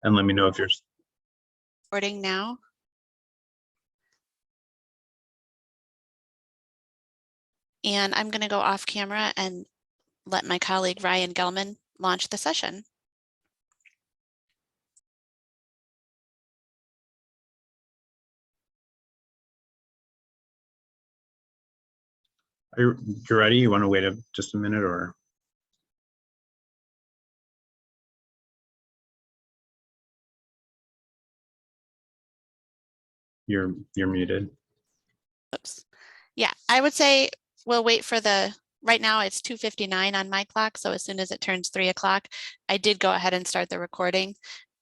and let me know if you're recording now. And I'm going to go off camera and let my colleague Ryan Gelman launch the session. Are you ready? You want to wait just a minute, or? You're muted. Oops. Yeah, I would say we'll wait for right now it's 2:59 on my clock. So as soon as it turns 3 o'clock, I did go ahead and start the recording,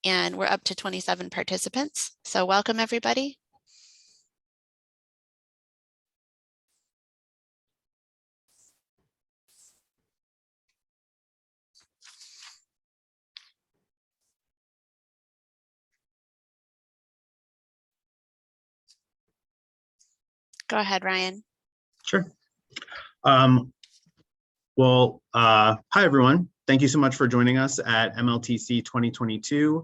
and we're up to 27 participants. So welcome everybody. Go ahead, Ryan. Sure. Hi, everyone. Thank you so much for joining us at MLTC 2022.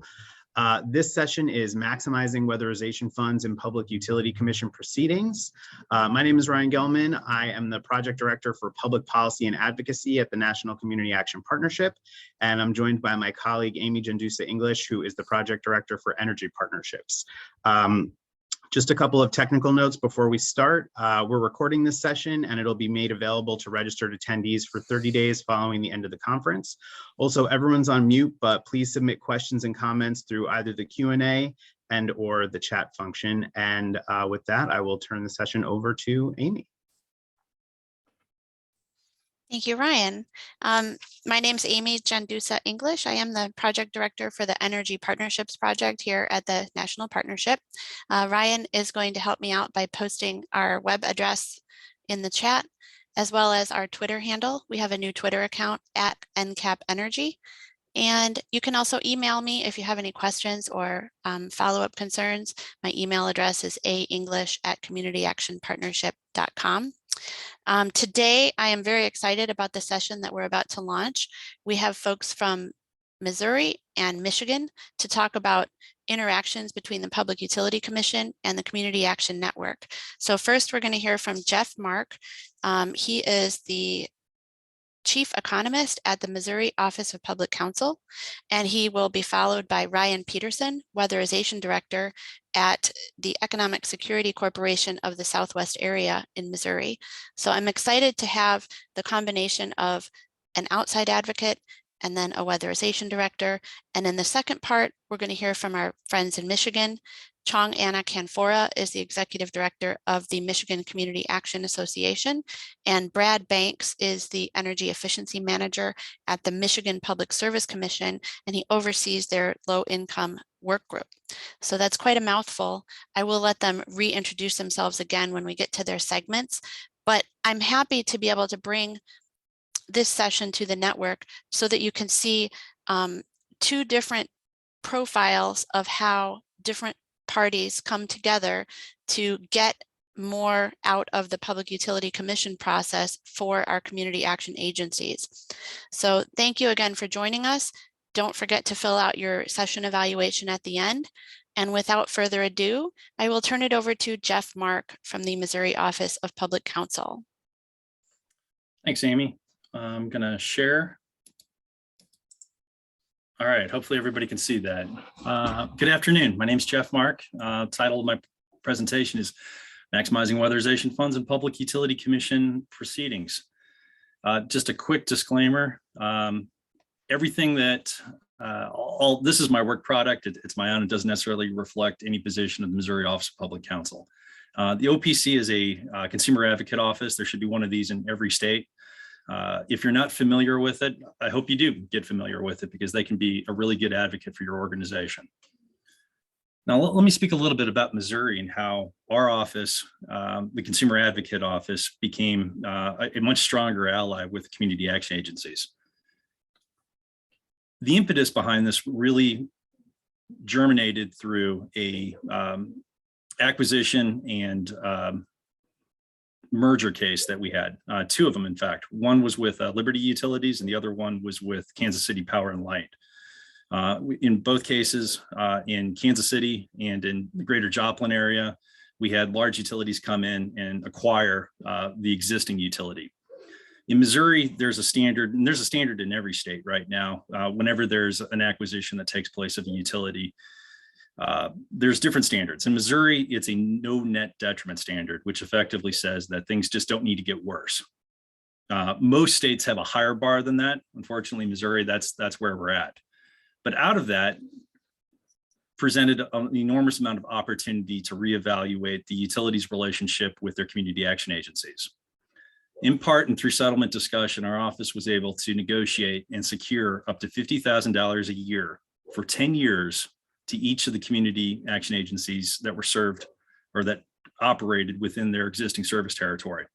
This session is Maximizing Weatherization Funds in Public Utility Commission Proceedings. My name is Ryan Gelman. I am the Project Director for Public Policy and Advocacy at the National Community Action Partnership, and I'm joined by my colleague, Amy Jandusa English, who is the Project Director for Energy Partnerships. Just a couple of technical notes before we start. We're recording this session and it'll be made available to registered attendees for 30 days following the end of the conference. Also, everyone's on mute, but please submit questions and comments through either the Q&A and or the chat function. And with that, I will turn the session over to Amy. Thank you, Ryan. My name is Amy Jandusa English. I am the Project Director for the Energy Partnerships Project here at the National Partnership. Ryan is going to help me out by posting our web address in the chat, as well as our Twitter handle. We have a new Twitter account at NCAP Energy. And you can also email me if you have any questions or follow-up concerns. My email address is aenglish@communityactionpartnership.com. Today, I am very excited about the session that we're about to launch. We have folks from Missouri and Michigan to talk about interactions between the Public Utility Commission and the Community Action Network. So first, we're going to hear from Jeff Mark. He is the Chief Economist at the Missouri Office of Public Counsel, and he will be followed by Ryan Peterson, Weatherization Director at the Economic Security Corporation of the Southwest area in Missouri. So I'm excited to have the combination of an outside advocate and then a weatherization director. And in the second part, we're going to hear from our friends in Michigan. Chong Anna Canfora is the Executive Director of the Michigan Community Action Association, and Brad Banks is the Energy Efficiency Manager at the Michigan Public Service Commission, and he oversees their low-income work group. So that's quite a mouthful. I will let them reintroduce themselves again when we get to their segments, but I'm happy to be able to bring this session to the network so that you can see two different profiles of how different parties come together to get more out of the Public Utility Commission process for our community action agencies. So thank you again for joining us. Don't forget to fill out your session evaluation at the end. And without further ado, I will turn it over to Jeff Mark from the Missouri Office of Public Counsel. Thanks, Amy. I'm going to share. All right, hopefully everybody can see that. Good afternoon. My name is Jeff Mark. Title of my presentation is Maximizing Weatherization Funds in Public Utility Commission Proceedings. Just a quick disclaimer. Everything that, this is my work product. It's my own. It doesn't necessarily reflect any position of the Missouri Office of Public Counsel. The OPC is a consumer advocate office. There should be one of these in every state. If you're not familiar with it, I hope you do get familiar with it because they can be a really good advocate for your organization. Now, let me speak a little bit about Missouri and how our office, the Consumer Advocate Office, became a much stronger ally with community action agencies. The impetus behind this really germinated through a acquisition and merger case that we had, two of them, in fact. One was with Liberty Utilities and the other one was with Kansas City Power and Light. In both cases, in Kansas City and in the greater Joplin area, we had large utilities come in and acquire the existing utility. In Missouri, there's a standard, and there's a standard in every state right now. Whenever there's an acquisition that takes place of a utility, there's different standards. In Missouri, it's a no net detriment standard, which effectively says that things just don't need to get worse. Most states have a higher bar than that. Unfortunately, Missouri, that's where we're at. But out of that, presented an enormous amount of opportunity to reevaluate the utilities' relationship with their community action agencies. In part and through settlement discussion, our office was able to negotiate and secure up to $50,000 a year for 10 years to each of the community action agencies that were served or that operated within their existing service territory.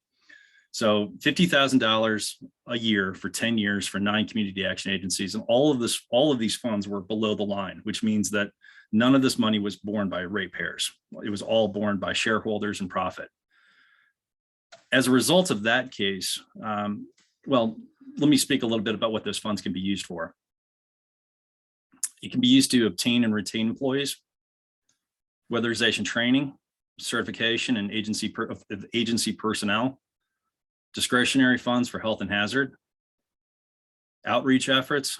So $50,000 a year for 10 years for 9 community action agencies. And all of these funds were below the line, which means that none of this money was borne by ratepayers. It was all borne by shareholders and profit. As a result of that case, well, let me speak a little bit about what those funds can be used for. It can be used to obtain and retain employees, weatherization training, certification and agency personnel, discretionary funds for health and hazard, outreach efforts,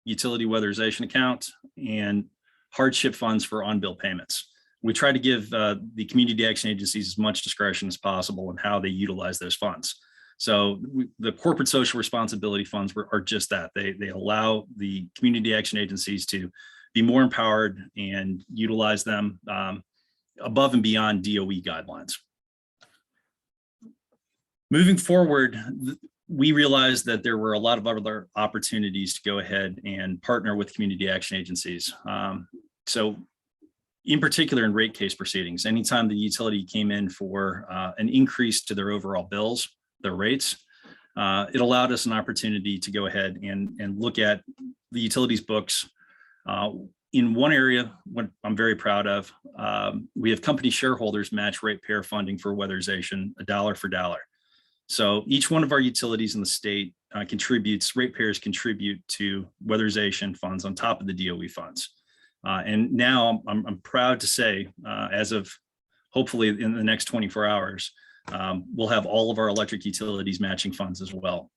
utility weatherization account, and hardship funds for on-bill payments. We try to give the community action agencies as much discretion as possible in how they utilize those funds. So the corporate social responsibility funds are just that. They allow the community action agencies to be more empowered and utilize them above and beyond DOE guidelines. Moving forward, we realized that there were a lot of other opportunities to go ahead and partner with community action agencies. So in particular in rate case proceedings, anytime the utility came in for an increase to their overall bills, their rates, it allowed us an opportunity to go ahead and look at the utilities books. In one area, what I'm very proud of, we have company shareholders match ratepayer funding for weatherization, $1 for $1. So each one of our utilities in the state ratepayers contribute to weatherization funds on top of the DOE funds. And now I'm proud to say, as of hopefully in the next 24 hours, we'll have all of our electric utilities matching funds as well.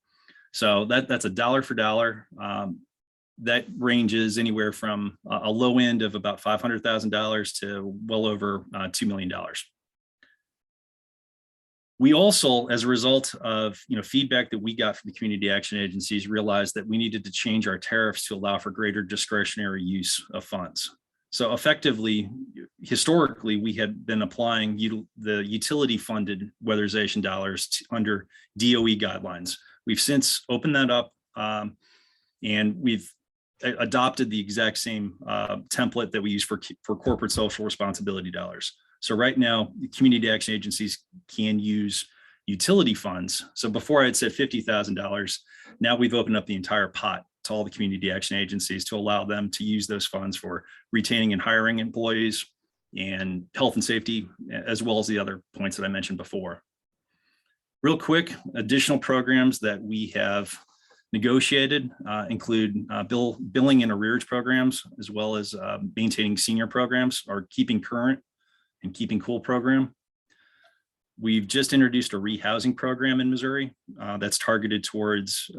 So that's $1 for $1. That ranges anywhere from a low end of about $500,000 to well over $2 million. We also, as a result of feedback that we got from the community action agencies, realized that we needed to change our tariffs to allow for greater discretionary use of funds. So effectively, historically, we had been applying the utility-funded weatherization dollars under DOE guidelines. We've since opened that up, and we've adopted the exact same template that we use for corporate social responsibility dollars. So right now, community action agencies can use utility funds. So before I had said $50,000, now we've opened up the entire pot to all the community action agencies to allow them to use those funds for retaining and hiring employees and health and safety, as well as the other points that I mentioned before. Real quick, additional programs that we have negotiated include billing and arrearage programs, as well as maintaining senior programs or keeping current and keeping cool program. We've just introduced a rehousing program in Missouri that's targeted towards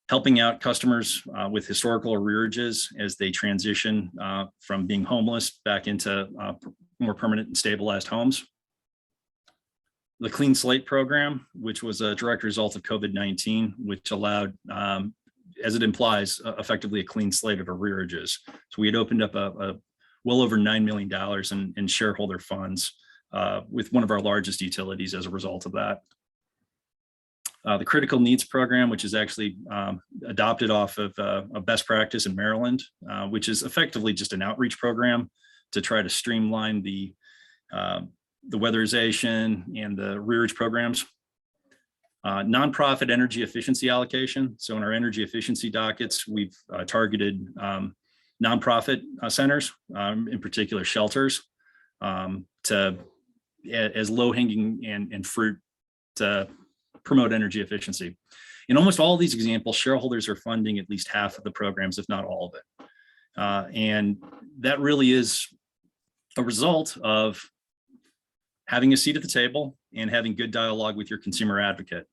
helping out customers with historical arrearages as they transition from being homeless back into more permanent and stabilized homes. The Clean Slate program, which was a direct result of COVID-19, which allowed, as it implies, effectively a clean slate of arrearages. So we had opened up a well over $9 million in shareholder funds with one of our largest utilities as a result of that. The Critical Needs Program, which is actually adopted off of a best practice in Maryland, which is effectively just an outreach program to try to streamline the weatherization and the arrearage programs. Nonprofit energy efficiency allocation. So in our energy efficiency dockets, we've targeted nonprofit centers, in particular shelters, as low-hanging and fruit to promote energy efficiency. In almost all of these examples, shareholders are funding at least half of the programs, if not all of it. And that really is a result of having a seat at the table and having good dialogue with your consumer advocate.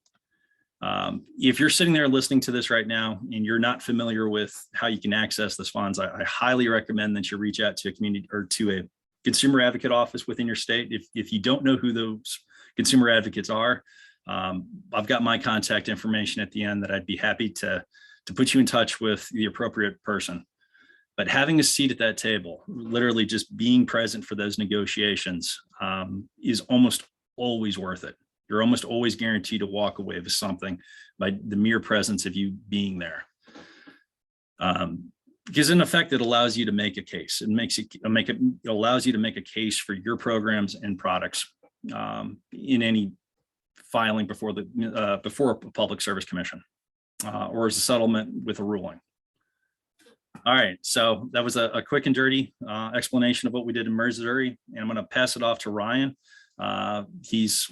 If you're sitting there listening to this right now and you're not familiar with how you can access those funds, I highly recommend that you reach out to a community or to a consumer advocate office within your state. If you don't know who those consumer advocates are, I've got my contact information at the end that I'd be happy to put you in touch with the appropriate person. But having a seat at that table, literally just being present for those negotiations, is almost always worth it. You're almost always guaranteed to walk away with something by the mere presence of you being there. Because in effect, it allows you to make a case. It allows you to make a case for your programs and products in any filing before a public service commission or as a settlement with a ruling. All right, so that was a quick and dirty explanation of what we did in Missouri, and I'm going to pass it off to Ryan. He's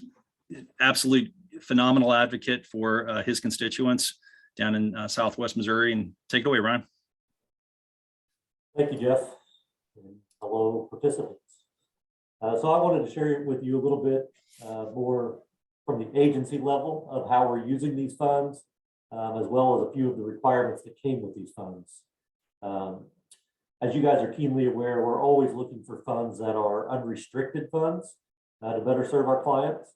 an absolute phenomenal advocate for his constituents down in Southwest Missouri, and take it away, Ryan. Thank you, Jeff. And hello, participants. So I wanted to share with you a little bit more from the agency level of how we're using these funds, as well as a few of the requirements that came with these funds. As you guys are keenly aware, we're always looking for funds that are unrestricted funds to better serve our clients.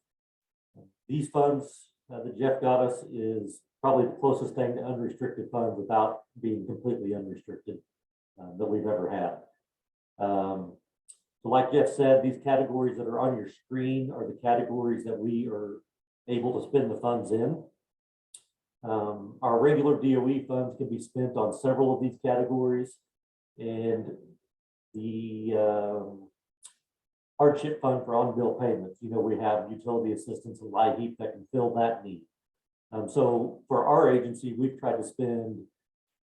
These funds that Jeff got us is probably the closest thing to unrestricted funds without being completely unrestricted that we've ever had. So like Jeff said, these categories that are on your screen are the categories that we are able to spend the funds in. Our regular DOE funds can be spent on several of these categories, and the hardship fund for on-bill payments, we have utility assistance and LIHEAP that can fill that need. So for our agency, we've tried to spend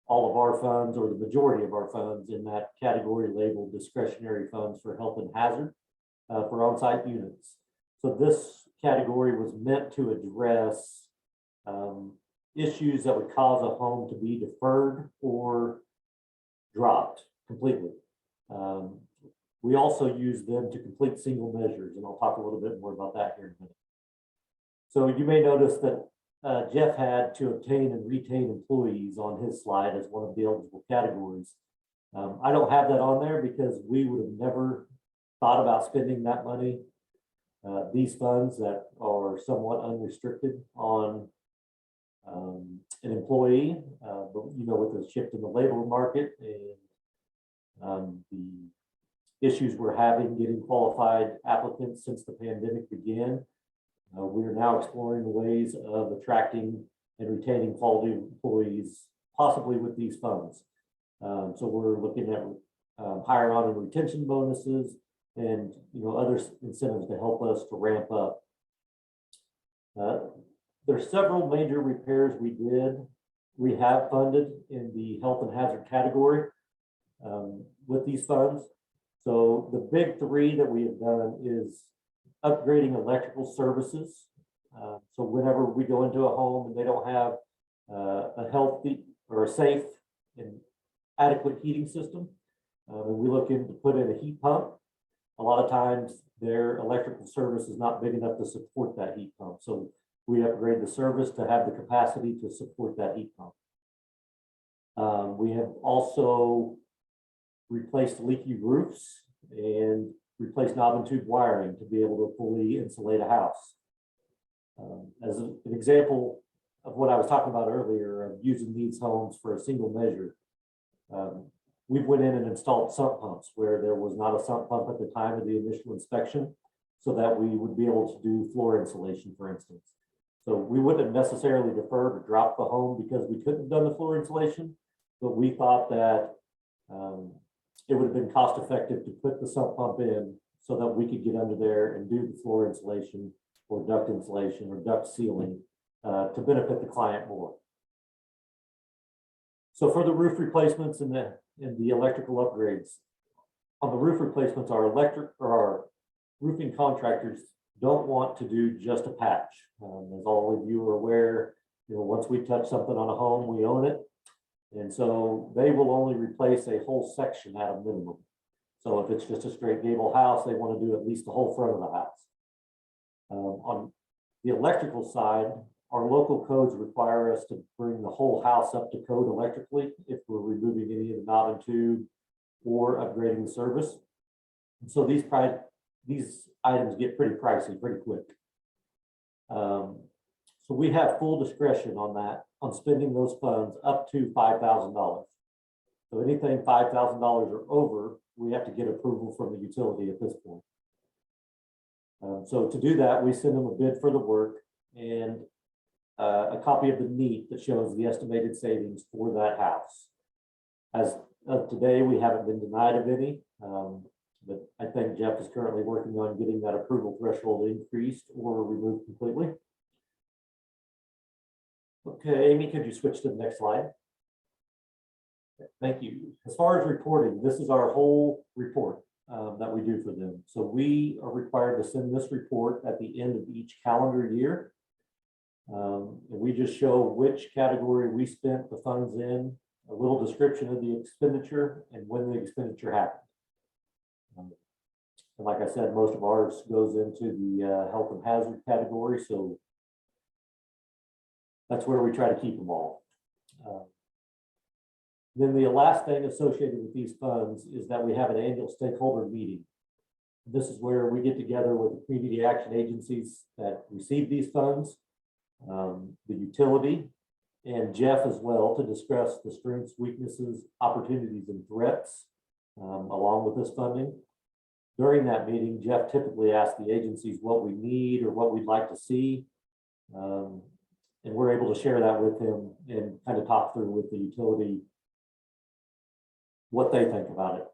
all of our funds, or the majority of our funds, in that category labeled discretionary funds for health and hazard for on-site units. So this category was meant to address issues that would cause a home to be deferred or dropped completely. We also use them to complete single measures, and I'll talk a little bit more about that here in a minute. So you may notice that Jeff had to obtain and retain employees on his slide as one of the eligible categories. I don't have that on there because we would have never thought about spending that money, these funds that are somewhat unrestricted, on an employee, but with the shift in the labor market and the issues we're having getting qualified applicants since the pandemic began, we are now exploring the ways of attracting and retaining quality employees, possibly with these funds. So we're looking at hire on and retention bonuses and other incentives to help us to ramp up. There's several major repairs we have funded in the health and hazard category with these funds. So the big three that we have done is upgrading electrical services. So whenever we go into a home and they don't have a healthy or a safe and adequate heating system, and we look into put in a heat pump, a lot of times their electrical service is not big enough to support that heat pump. So we upgrade the service to have the capacity to support that heat pump. We have also replaced leaky roofs and replaced knob and tube wiring to be able to fully insulate a house. As an example of what I was talking about earlier of using these homes for a single measure, we went in and installed sump pumps where there was not a sump pump at the time of the initial inspection, so that we would be able to do floor insulation, for instance. So we wouldn't have necessarily deferred or dropped the home because we couldn't have done the floor insulation, but we thought that it would have been cost effective to put the sump pump in so that we could get under there and do the floor insulation or duct insulation or duct sealing to benefit the client more. So for the roof replacements and the electrical upgrades, on the roof replacements, our roofing contractors don't want to do just a patch. As all of you are aware, once we touch something on a home, we own it. And so they will only replace a whole section at a minimum. So if it's just a straight gable house, they want to do at least the whole front of the house. On the electrical side, our local codes require us to bring the whole house up to code electrically if we're removing any of the knob and tube or upgrading the service. And so these items get pretty pricey pretty quick. So we have full discretion on that, on spending those funds up to $5,000. So anything $5,000 or over, we have to get approval from the utility at this point. So to do that, we send them a bid for the work and a copy of the NEAT that shows the estimated savings for that house. As of today, we haven't been denied of any, but I think Jeff is currently working on getting that approval threshold increased or removed completely. Okay, Amy, could you switch to the next slide? Thank you. As far as reporting, this is our whole report that we do for them. So we are required to send this report at the end of each calendar year. And we just show which category we spent the funds in, a little description of the expenditure and when the expenditure happened. And like I said, most of ours goes into the health and hazard category. So that's where we try to keep them all. Then the last thing associated with these funds is that we have an annual stakeholder meeting. This is where we get together with the community action agencies that receive these funds, the utility, and Jeff as well, to discuss the strengths, weaknesses, opportunities, and threats along with this funding. During that meeting, Jeff typically asks the agencies what we need or what we'd like to see. And we're able to share that with him and kind of talk through with the utility what they think about it.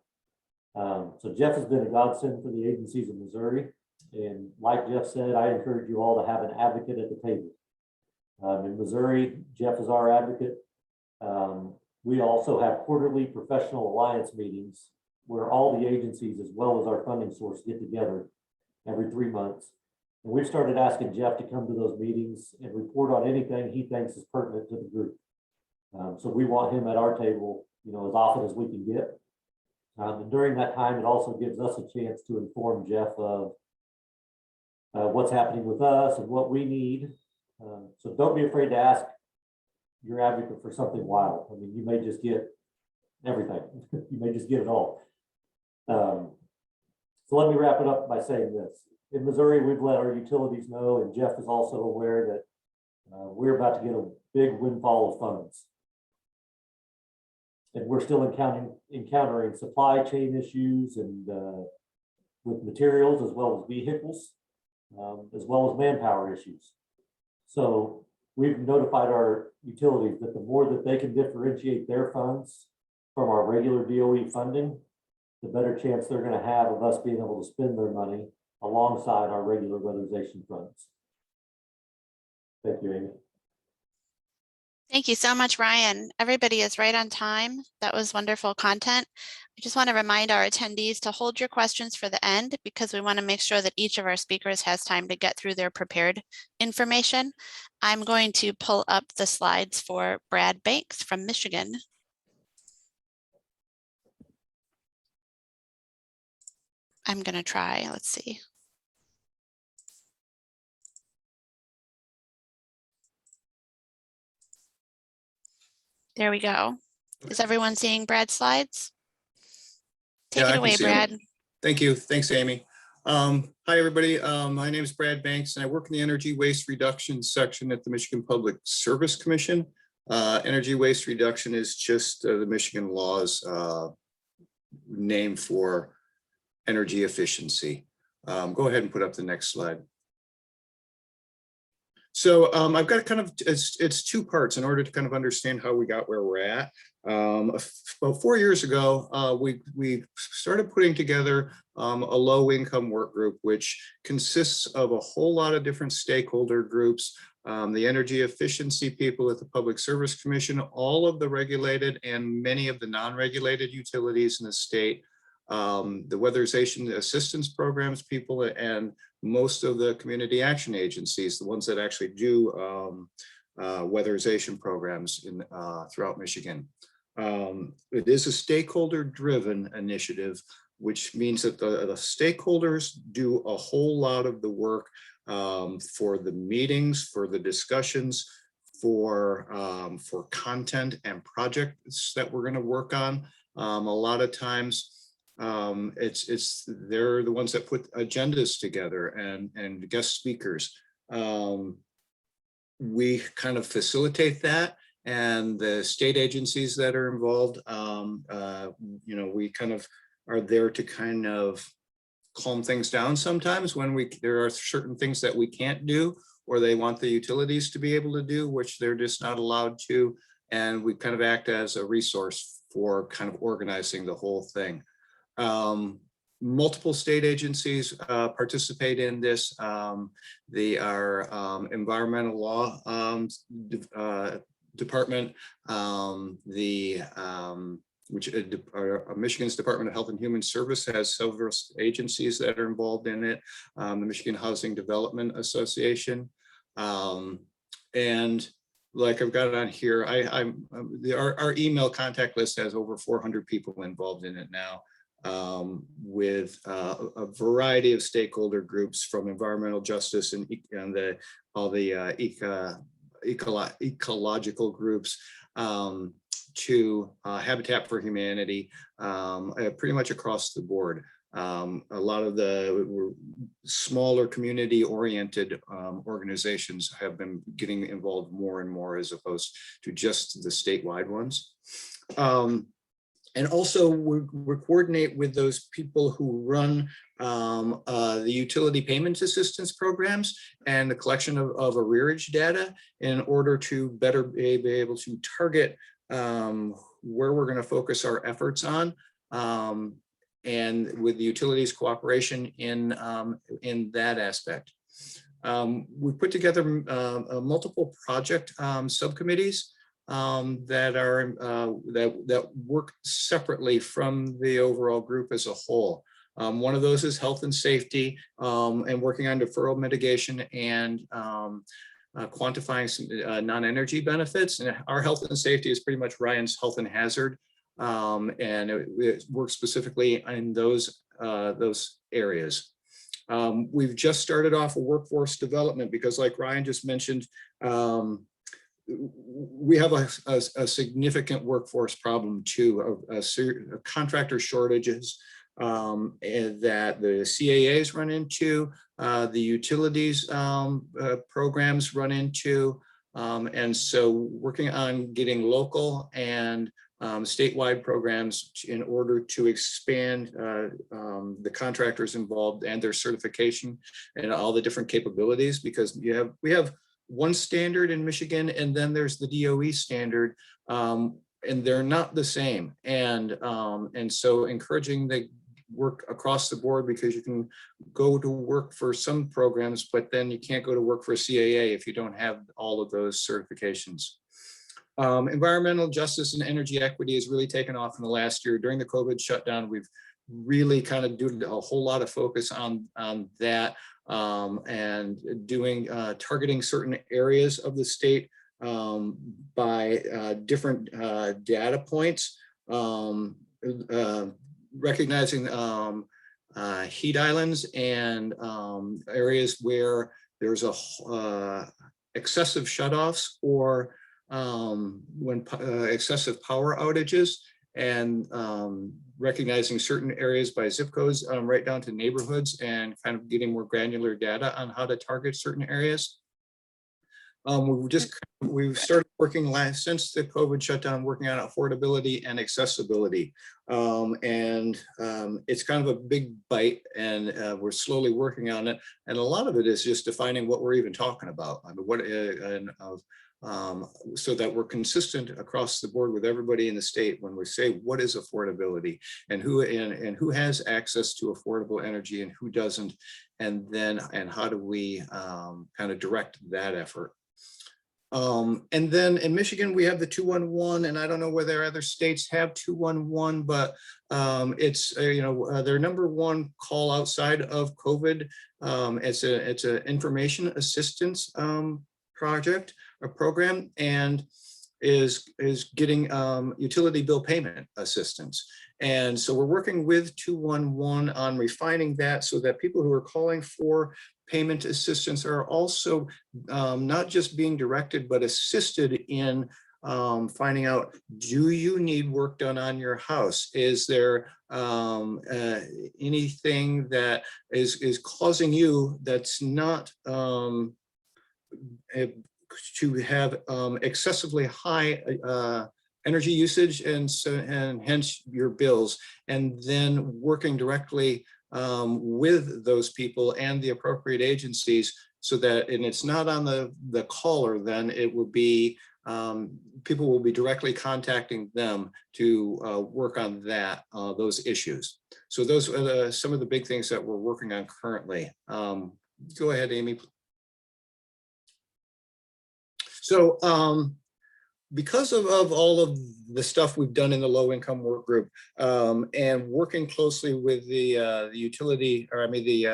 So Jeff has been a godsend for the agencies in Missouri. And like Jeff said, I encourage you all to have an advocate at the table. In Missouri, Jeff is our advocate. We also have quarterly professional alliance meetings where all the agencies, as well as our funding source, get together every 3 months. And we've started asking Jeff to come to those meetings and report on anything he thinks is pertinent to the group. So we want him at our table, you know, as often as we can get. And during that time, it also gives us a chance to inform Jeff of what's happening with us and what we need. So don't be afraid to ask your advocate for something wild. I mean, you may just get everything. You may just get it all. So let me wrap it up by saying this. In Missouri, we've let our utilities know, and Jeff is also aware that we're about to get a big windfall of funds. And we're still encountering supply chain issues and with materials as well as vehicles, as well as manpower issues. So we've notified our utilities that the more that they can differentiate their funds from our regular DOE funding, the better chance they're going to have of us being able to spend their money alongside our regular weatherization funds. Thank you, Amy. Thank you so much, Ryan. Everybody is right on time. That was wonderful content. I just want to remind our attendees to hold your questions for the end because we want to make sure that each of our speakers has time to get through their prepared information. I'm going to pull up the slides for Brad Banks from Michigan. I'm going to try. Let's see. There we go. Is everyone seeing Brad's slides? Take it away, Brad. Thank you. Thanks, Amy. Hi, everybody. My name is Brad Banks, and I work in the Energy Waste Reduction section at the Michigan Public Service Commission. Energy waste reduction is just the Michigan law's name for energy efficiency. Go ahead and put up the next slide. So I've got kind of, it's two parts in order to kind of understand how we got where we're at. About 4 years ago, we started putting together a low income work group, which consists of a whole lot of different stakeholder groups, the energy efficiency people at the Public Service Commission, all of the regulated and many of the non-regulated utilities in the state, the weatherization assistance programs people, and most of the community action agencies, the ones that actually do weatherization programs throughout Michigan. It is a stakeholder-driven initiative, which means that the stakeholders do a whole lot of the work for the meetings, for the discussions, for content and projects that we're going to work on. A lot of times, they're the ones that put agendas together and guest speakers. We kind of facilitate that, and the state agencies that are involved, we kind of are there to kind of calm things down sometimes when there are certain things that we can't do, or they want the utilities to be able to do, which they're just not allowed to. And we kind of act as a resource for kind of organizing the whole thing. Multiple state agencies participate in this. They are environmental law department, Michigan's Department of Health and Human Service has several agencies that are involved in it. The Michigan Housing Development Association, and like I've got it on here, our email contact list has over 400 people involved in it now, with a variety of stakeholder groups, from environmental justice and all the ecological groups, to Habitat for Humanity, pretty much across the board. A lot of the smaller community-oriented organizations have been getting involved more and more, as opposed to just the statewide ones. And also we coordinate with those people who run the utility payment assistance programs and the collection of arrearage data, in order to better be able to target where we're going to focus our efforts on, and with the utilities cooperation in that aspect. We put together multiple project subcommittees that work separately from the overall group as a whole. One of those is health and safety, and working on deferral mitigation and quantifying some non-energy benefits. And our health and safety is pretty much Ryan's health and hazard, and it works specifically in those areas. We've just started off a workforce development, because like Ryan just mentioned, we have a significant workforce problem too, of contractor shortages that the CAAs run into, the utilities programs run into, and so working on getting local and statewide programs in order to expand the contractors involved and their certification and all the different capabilities, because we have one standard in Michigan, and then there's the DOE standard, and they're not the same. And so encouraging the work across the board, because you can go to work for some programs, but then you can't go to work for a CAA if you don't have all of those certifications. Environmental justice and energy equity has really taken off in the last year. During the COVID shutdown, we've really kind of done a whole lot of focus on that, and doing targeting certain areas of the state by different data points, recognizing heat islands and areas where there's excessive shutoffs, or when excessive power outages, and recognizing certain areas by zip codes right down to neighborhoods, and kind of getting more granular data on how to target certain areas. We've started working since the COVID shutdown, working on affordability and accessibility, and it's kind of a big bite, and we're slowly working on it. And a lot of it is just defining what we're even talking about. I mean, so that we're consistent across the board with everybody in the state when we say what is affordability, and who has access to affordable energy and who doesn't, and how do we kind of direct that effort. And then in Michigan, we have the 211, and I don't know whether other states have 211, but it's their number one call outside of COVID. It's an information assistance project or program, and is getting utility bill payment assistance. And so we're working with 211 on refining that so that people who are calling for payment assistance are also not just being directed, but assisted in finding out, do you need work done on your house? Is there anything that is causing you that's not to have excessively high energy usage, and hence your bills, and then working directly with those people and the appropriate agencies, so that, and it's not on the caller, then it will be people will be directly contacting them to work on that those issues. So those are some of the big things that we're working on currently. Go ahead, Amy. So because of all of the stuff we've done in the low income work group, and working closely with the utility, or I mean the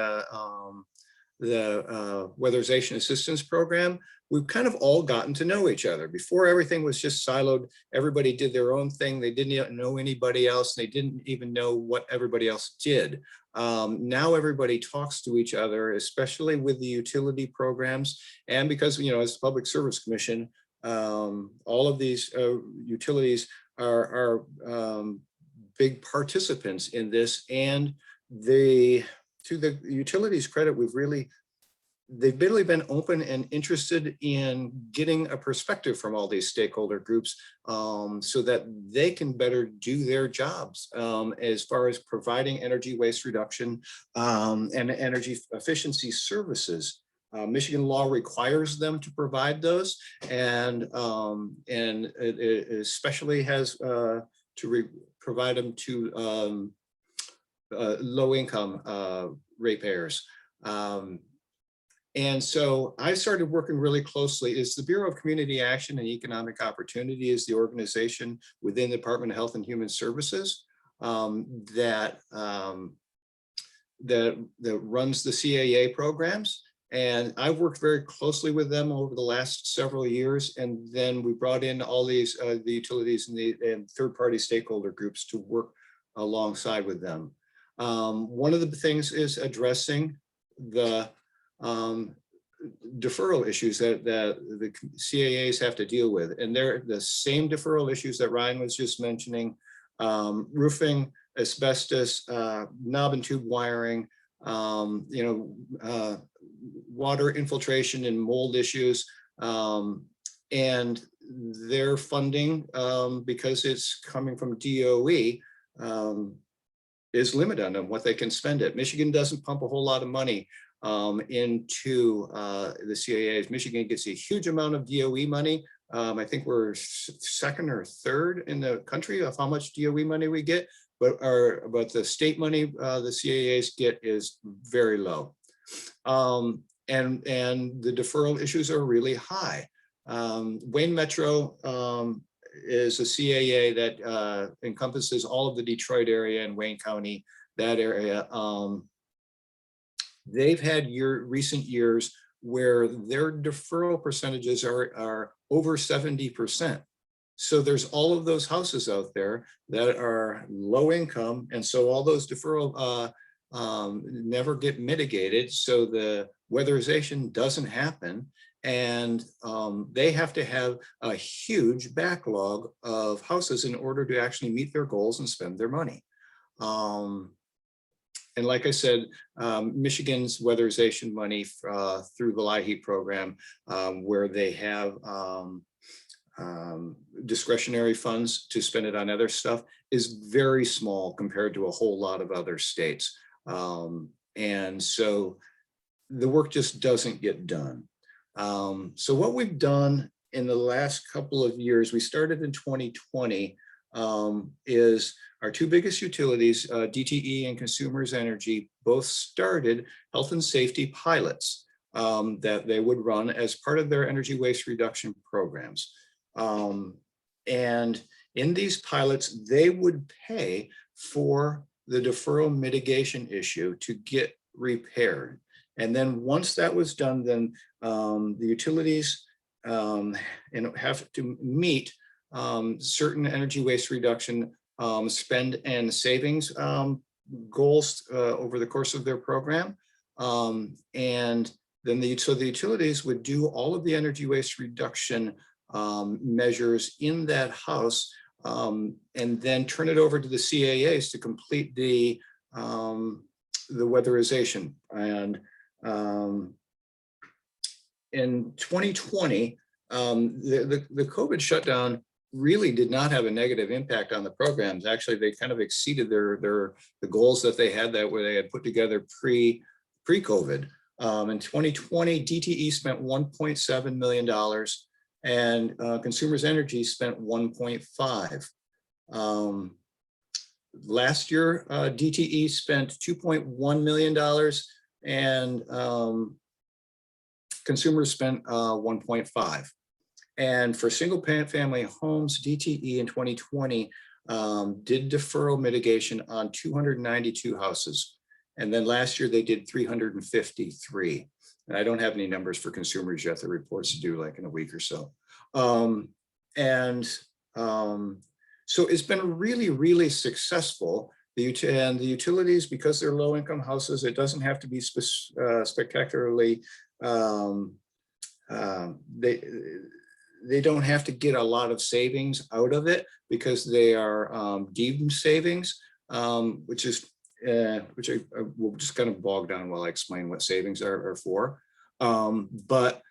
Weatherization Assistance Program, we've kind of all gotten to know each other. Before, everything was just siloed. Everybody did their own thing. They didn't know anybody else. They didn't even know what everybody else did. Now everybody talks to each other, especially with the utility programs. And because, you know, as Public Service Commission, all of these utilities are big participants in this. And to the utilities' credit, they've really been open and interested in getting a perspective from all these stakeholder groups, so that they can better do their jobs as far as providing energy waste reduction and energy efficiency services. Michigan law requires them to provide those, and it especially has to provide them to low-income ratepayers. And so I started working really closely. Is the Bureau of Community Action and Economic Opportunity is the organization within the Department of Health and Human Services that runs the CAA programs. And I've worked very closely with them over the last several years. And then we brought in all these the utilities and third-party stakeholder groups to work alongside with them. One of the things is addressing the deferral issues that the CAAs have to deal with. And they're the same deferral issues that Ryan was just mentioning: roofing, asbestos, knob and tube wiring, water infiltration and mold issues. And their funding, because it's coming from DOE, is limited on them, what they can spend it. Michigan doesn't pump a whole lot of money into the CAAs. Michigan gets a huge amount of DOE money. I think we're second or third in the country of how much DOE money we get, but the state money the CAAs get is very low. And the deferral issues are really high. Wayne Metro is a CAA that encompasses all of the Detroit area and Wayne County, that area. They've had recent years where their deferral percentages are over 70%. So there's all of those houses out there that are low income. And so all those deferral never get mitigated. So the weatherization doesn't happen. And they have to have a huge backlog of houses in order to actually meet their goals and spend their money. And like I said, Michigan's weatherization money through the LIHEAP program, where they have discretionary funds to spend it on other stuff, is very small compared to a whole lot of other states. And so the work just doesn't get done. So what we've done in the last couple of years, we started in 2020, is our two biggest utilities, DTE and Consumers Energy, both started health and safety pilots that they would run as part of their energy waste reduction programs. And in these pilots, they would pay for the deferral mitigation issue to get repaired. And then once that was done, then the utilities and have to meet certain energy waste reduction spend and savings goals over the course of their program. And then so the utilities would do all of the energy waste reduction measures in that house, and then turn it over to the CAAs to complete the weatherization. And in 2020, the COVID shutdown really did not have a negative impact on the programs. Actually, they kind of exceeded the goals that they had put together pre-COVID. In 2020, DTE spent $1.7 million and Consumers Energy spent 1.5. Last year, DTE spent $2.1 million and Consumers spent 1.5. And for single family homes, DTE in 2020 did deferral mitigation on 292 houses. And then last year they did 353. And I don't have any numbers for consumers yet. The reports to do like in a week or so. So it's been really, really successful. And the utilities, because they're low income houses, it doesn't have to be spectacularly, they don't have to get a lot of savings out of it because they are deemed savings, which I will just kind of bog down while I explain what savings are for. But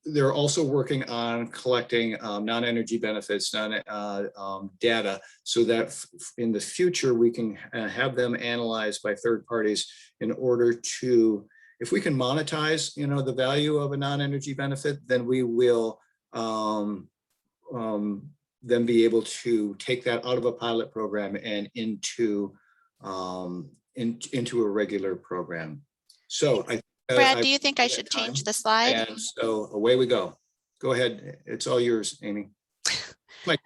they're also working on collecting non-energy benefits, data, so that in the future we can have them analyzed by third parties in order to, if we can monetize, the value of a non-energy benefit, then we will then be able to take that out of a pilot program and into a regular program. So Brad, do you think I should change the slide? And so away we go. Go ahead. It's all yours, Amy.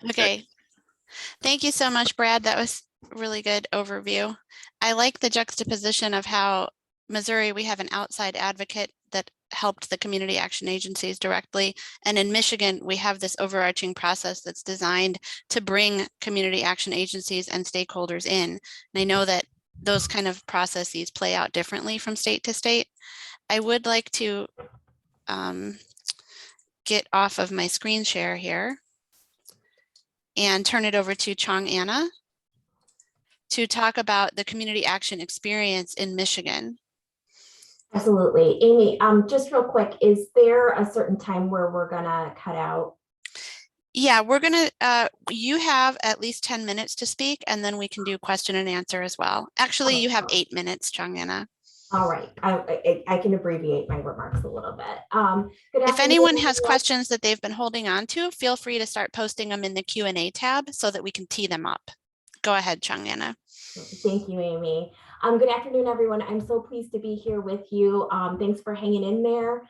Okay. Thank you so much, Brad. That was a really good overview. I like the juxtaposition of how Missouri, we have an outside advocate that helped the community action agencies directly. And in Michigan, we have this overarching process that's designed to bring community action agencies and stakeholders in. And I know that those kind of processes play out differently from state to state. I would like to get off of my screen share here and turn it over to Chong Anna to talk about the community action experience in Michigan. Absolutely. Amy, just real quick, is there a certain time where we're gonna cut out? Yeah, we're gonna, you have at least 10 minutes to speak, and then we can do question and answer as well. Actually, you have 8 minutes, Chong Anna. All right, I can abbreviate my remarks a little bit. If anyone has questions that they've been holding on to, feel free to start posting them in the Q&A tab so that we can tee them up. Go ahead, Chong Anna. Thank you, Amy. Good afternoon, everyone. I'm so pleased to be here with you. Thanks for hanging in there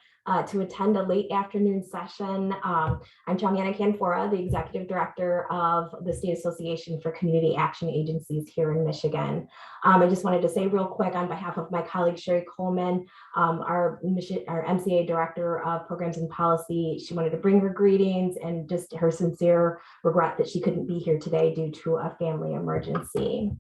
to attend a late afternoon session. I'm Chong Anna Canfora, the Executive Director of the State Association for Community Action Agencies here in Michigan. I just wanted to say real quick on behalf of my colleague, Sherry Coleman, our MCA Director of Programs and Policy. She wanted to bring her greetings and just her sincere regret that she couldn't be here today due to a family emergency.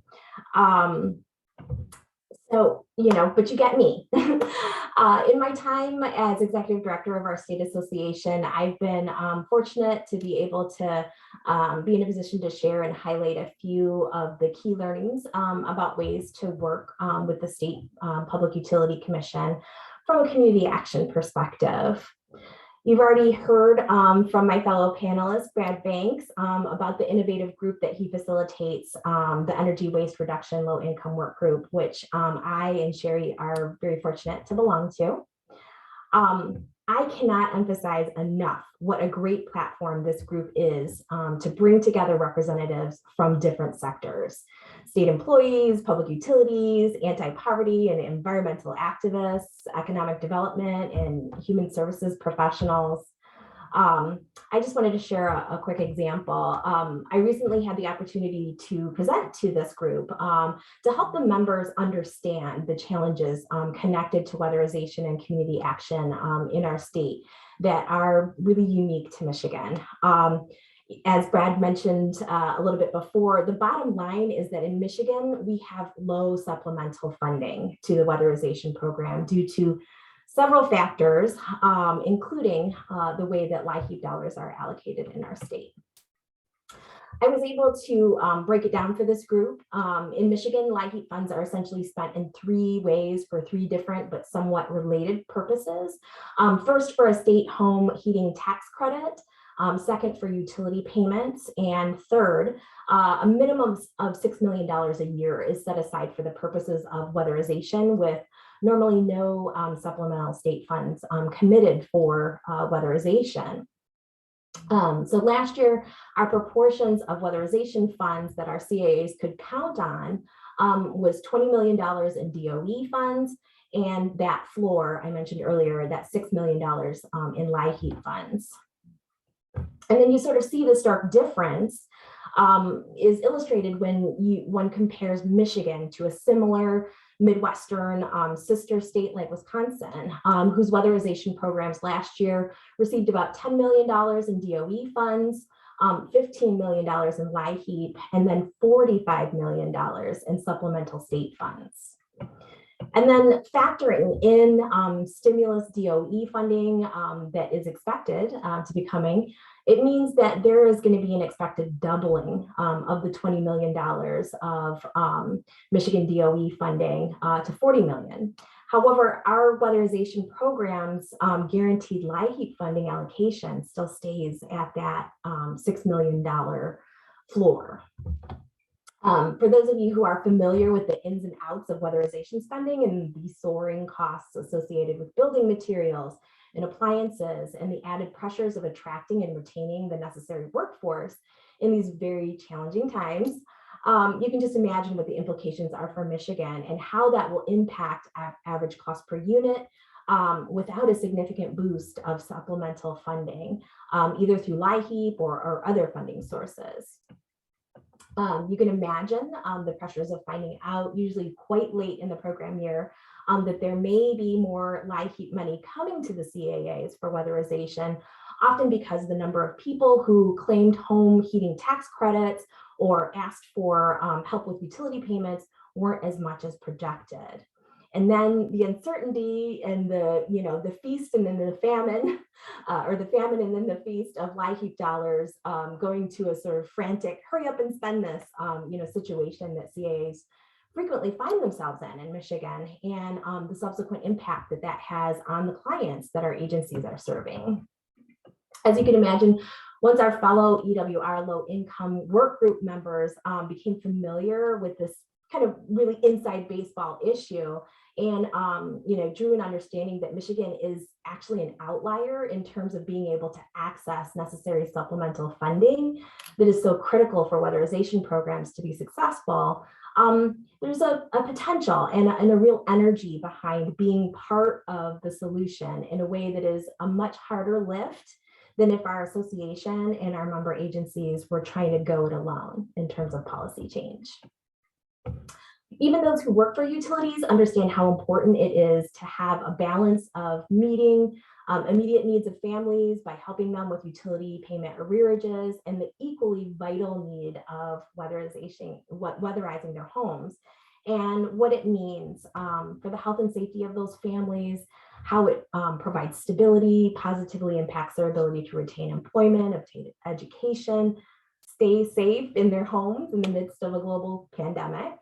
So, but you get me. In my time as executive director of our state association, I've been fortunate to be able to be in a position to share and highlight a few of the key learnings about ways to work with the State Public Utility Commission from a community action perspective. You've already heard from my fellow panelist, Brad Banks, about the innovative group that he facilitates, the Energy Waste Reduction Low Income Work Group, which I and Sherry are very fortunate to belong to. I cannot emphasize enough what a great platform this group is to bring together representatives from different sectors. State employees, public utilities, anti-poverty and environmental activists, economic development and human services professionals. I just wanted to share a quick example. I recently had the opportunity to present to this group to help the members understand the challenges connected to weatherization and community action in our state that are really unique to Michigan. As Brad mentioned a little bit before, the bottom line is that in Michigan, we have low supplemental funding to the weatherization program due to several factors, including the way that LIHEAP dollars are allocated in our state. I was able to break it down for this group. In Michigan, LIHEAP funds are essentially spent in 3 ways for 3 different but somewhat related purposes. First, for a state home heating tax credit. Second, for utility payments. And third, a minimum of $6 million a year is set aside for the purposes of weatherization, with normally no supplemental state funds committed for weatherization. So last year, our proportions of weatherization funds that our CAAs could count on was $20 million in DOE funds, and that floor I mentioned earlier, that $6 million in LIHEAP funds. And then you sort of see the stark difference is illustrated when one compares Michigan to a similar Midwestern sister state like Wisconsin, whose weatherization programs last year received about $10 million in DOE funds, $15 million in LIHEAP, and then $45 million in supplemental state funds. And then factoring in stimulus DOE funding that is expected to be coming, it means that there is going to be an expected doubling of the $20 million of Michigan DOE funding to $40 million. However, our weatherization programs guaranteed LIHEAP funding allocation still stays at that $6 million floor. For those of you who are familiar with the ins and outs of weatherization spending and the soaring costs associated with building materials and appliances and the added pressures of attracting and retaining the necessary workforce in these very challenging times, you can just imagine what the implications are for Michigan and how that will impact average cost per unit without a significant boost of supplemental funding, either through LIHEAP or other funding sources. You can imagine the pressures of finding out usually quite late in the program year that there may be more LIHEAP money coming to the CAAs for weatherization, often because the number of people who claimed home heating tax credits or asked for help with utility payments weren't as much as projected. And then the uncertainty and the feast and then the famine, or the famine and then the feast of LIHEAP dollars going to a sort of frantic hurry up and spend this situation that CAAs frequently find themselves in Michigan, and the subsequent impact that has on the clients that our agencies are serving. As you can imagine, once our fellow EWR low income work group members became familiar with this kind of really inside baseball issue, and drew an understanding that Michigan is actually an outlier in terms of being able to access necessary supplemental funding that is so critical for weatherization programs to be successful. There's a potential and a real energy behind being part of the solution in a way that is a much harder lift than if our association and our member agencies were trying to go it alone in terms of policy change. Even those who work for utilities understand how important it is to have a balance of meeting immediate needs of families by helping them with utility payment arrearages, and the equally vital need of weatherizing their homes, and what it means for the health and safety of those families, how it provides stability, positively impacts their ability to retain employment, obtain education, stay safe in their homes in the midst of a global pandemic.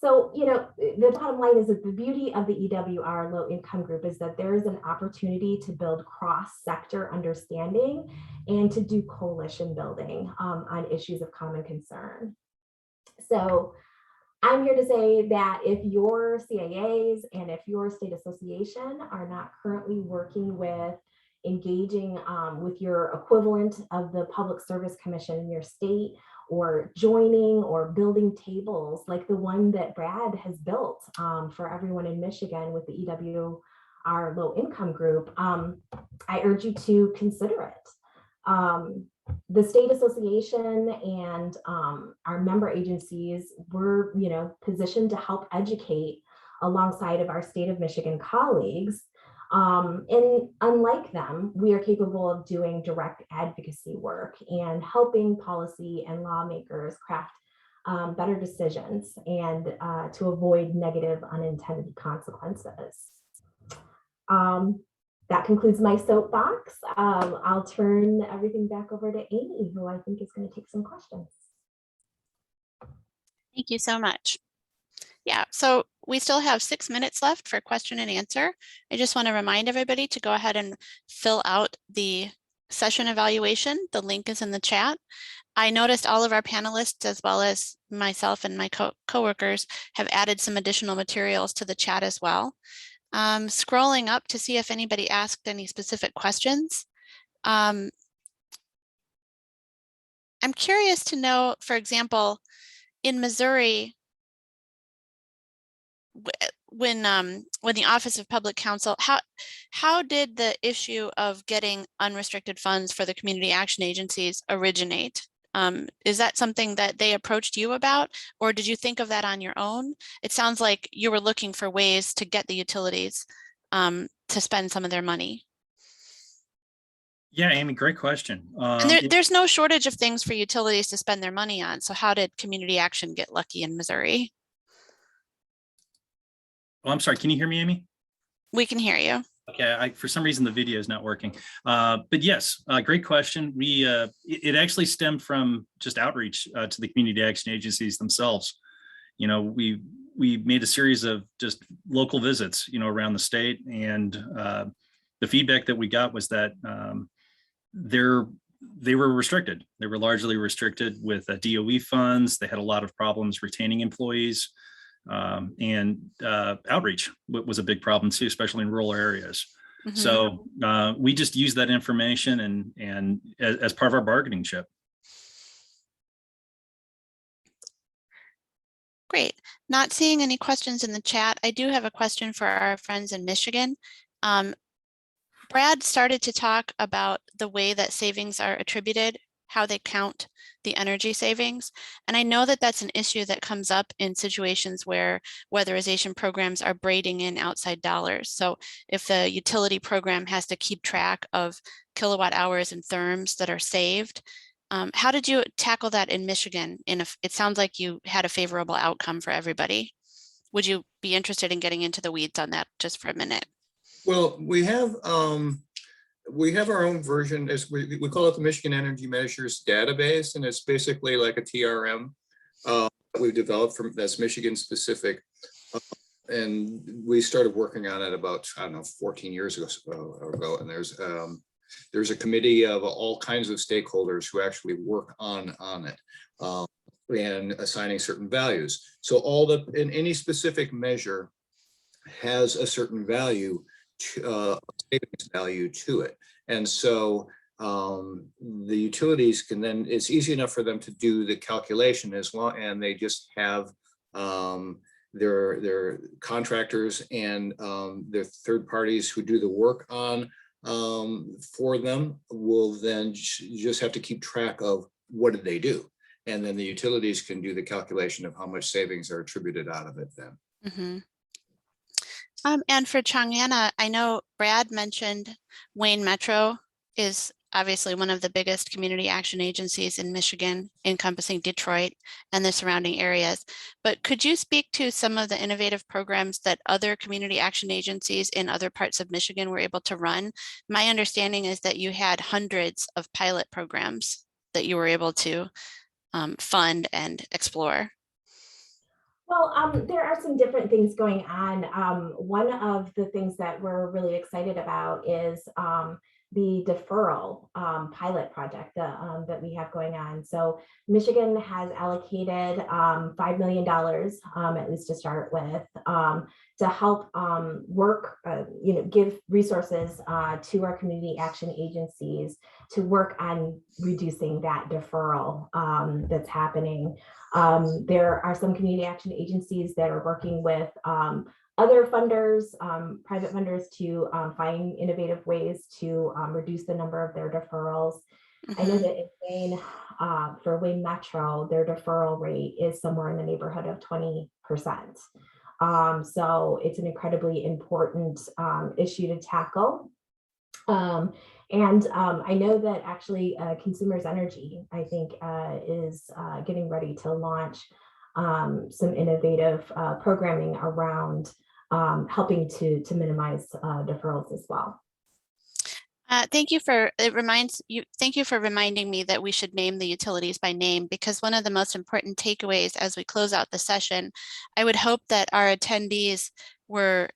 So, the bottom line is that the beauty of the EWR low income group is that there is an opportunity to build cross-sector understanding and to do coalition building on issues of common concern. So I'm here to say that if your CAAs and if your state association are not currently working with engaging with your equivalent of the Public Service Commission in your state, or joining or building tables like the one that Brad has built for everyone in Michigan with the our low income group, I urge you to consider it. The state association and our member agencies were, positioned to help educate alongside of our state of Michigan colleagues. And unlike them, we are capable of doing direct advocacy work and helping policy and lawmakers craft better decisions and to avoid negative unintended consequences. That concludes my soapbox. I'll turn everything back over to Amy, who I think is going to take some questions. Thank you so much. Yeah, so we still have 6 minutes left for question and answer. I just want to remind everybody to go ahead and fill out the session evaluation. The link is in the chat. I noticed all of our panelists, as well as myself and my coworkers, have added some additional materials to the chat as well. Scrolling up to see if anybody asked any specific questions. I'm curious to know, for example, in Missouri, when the Office of Public Counsel, how did the issue of getting unrestricted funds for the community action agencies originate? Is that something that they approached you about, or did you think of that on your own? It sounds like you were looking for ways to get the utilities to spend some of their money. Yeah, Amy, great question. And there's no shortage of things for utilities to spend their money on. So how did community action get lucky in Missouri? Oh, I'm sorry. Can you hear me, Amy? We can hear you. Okay, for some reason the video is not working, but yes, great question. It actually stemmed from just outreach to the community action agencies themselves. We made a series of just local visits, around the state, and the feedback that we got was that they were restricted. They were largely restricted with DOE funds. They had a lot of problems retaining employees. And outreach was a big problem too, especially in rural areas. Mm-hmm. So we just use that information and as part of our bargaining chip. Great. Not seeing any questions in the chat. I do have a question for our friends in Michigan. Brad started to talk about the way that savings are attributed, how they count the energy savings. And I know that that's an issue that comes up in situations where weatherization programs are braiding in outside dollars. So if the utility program has to keep track of kilowatt hours and therms that are saved, how did you tackle that in Michigan? It sounds like you had a favorable outcome for everybody. Would you be interested in getting into the weeds on that just for a minute? Well, we have our own version, as we call it the Michigan Energy Measures Database, and it's basically like a TRM that we've developed that's Michigan specific. And we started working on it about, 14 years ago. And there's a committee of all kinds of stakeholders who actually work on it and assigning certain values. So in any specific measure has a certain value, savings value to it. And so the utilities can then, it's easy enough for them to do the calculation as well, and they just have their contractors and their third parties who do the work on for them will then just have to keep track of what did they do. And then the utilities can do the calculation of how much savings are attributed out of it then. Mm-hmm. And for Chongyana, I know Brad mentioned Wayne Metro is obviously one of the biggest community action agencies in Michigan, encompassing Detroit and the surrounding areas. But could you speak to some of the innovative programs that other community action agencies in other parts of Michigan were able to run? My understanding is that you had hundreds of pilot programs that you were able to fund and explore. Well, there are some different things going on. One of the things that we're really excited about is the deferral pilot project that we have going on. So Michigan has allocated $5 million, at least to start with, to help work, give resources to our community action agencies to work on reducing that deferral that's happening. There are some community action agencies that are working with other funders, private funders, to find innovative ways to reduce the number of their deferrals. I know that in Wayne, for Wayne Metro, their deferral rate is somewhere in the neighborhood of 20%. So it's an incredibly important issue to tackle. I know that actually Consumers Energy, I think, is getting ready to launch some innovative programming around helping to minimize deferrals as well. Thank you for reminding me that we should name the utilities by name, because one of the most important takeaways as we close out the session, I would hope that our attendees were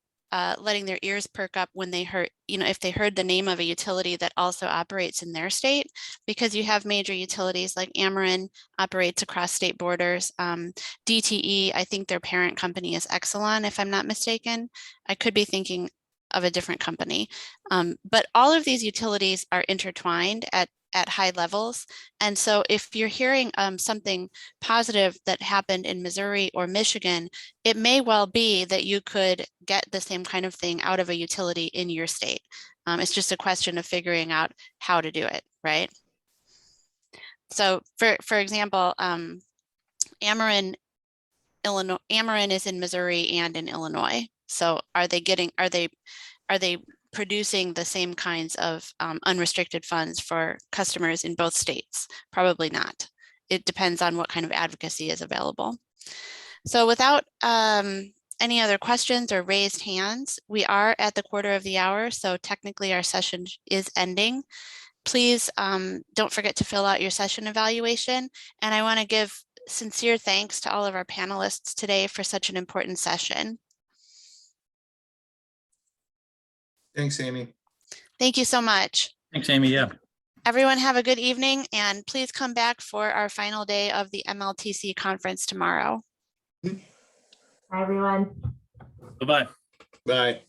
letting their ears perk up when they heard, if they heard the name of a utility that also operates in their state, because you have major utilities like Ameren operates across state borders. DTE, I think their parent company is Exelon, if I'm not mistaken. I could be thinking of a different company. But all of these utilities are intertwined at high levels. And so if you're hearing something positive that happened in Missouri or Michigan, it may well be that you could get the same kind of thing out of a utility in your state. It's just a question of figuring out how to do it, right? So for example, Ameren is in Missouri and in Illinois. So are they producing the same kinds of unrestricted funds for customers in both states? Probably not. It depends on what kind of advocacy is available. So without any other questions or raised hands, we are at the quarter of the hour. So technically our session is ending. Please don't forget to fill out your session evaluation. And I want to give sincere thanks to all of our panelists today for such an important session. Thanks, Amy. Thank you so much. Thanks, Amy. Yeah. Everyone have a good evening, and please come back for our final day of the MLTC conference tomorrow. Bye, everyone. Bye-bye. Bye.